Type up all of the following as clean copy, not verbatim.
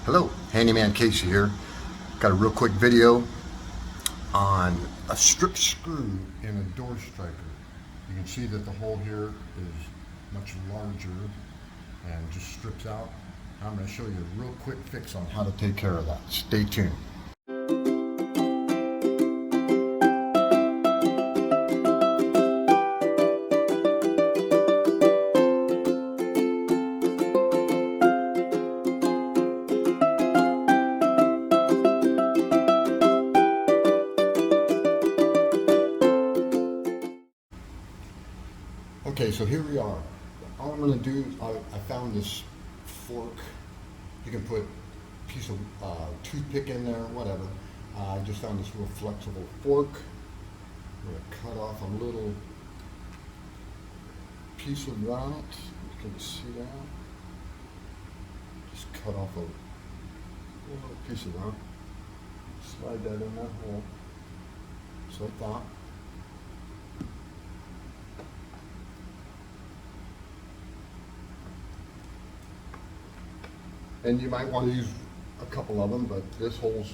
Hello, Handyman Casey here. Got a real quick video on a strip screw in a door striker. You can see that the hole here is much larger and just strips out. I'm going to show you a real quick fix on how to take care of that. Stay tuned. Okay, so here we are. All I'm going to do, I found this fork. You can put a piece of toothpick in there, whatever. I just found this real flexible fork. I'm going to cut off a little piece of that. You can see that. Just cut off a little piece of that. Slide that in that hole. Just like that. And you might want to use a couple of them, but this hole's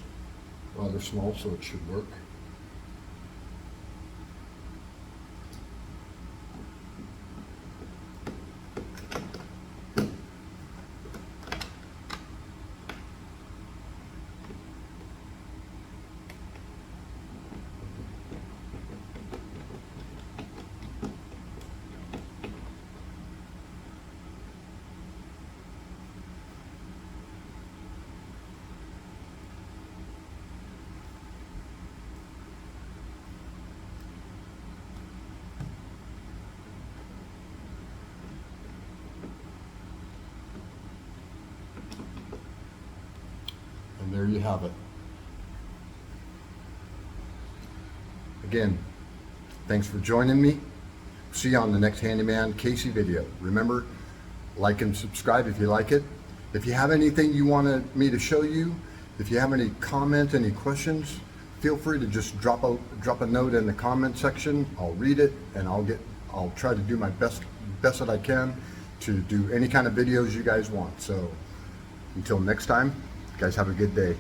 rather small, so it should work. And there you have it. Again, thanks for joining me. See you on the next Handyman Casey video. Remember, like and subscribe if you like it. If you have anything you wanted me to show you, if you have any comments, any questions, feel free to just drop a note in the comment section. I'll read it and I'll try to do my best that I can to do any kind of videos you guys want. So until next time, guys, have a good day.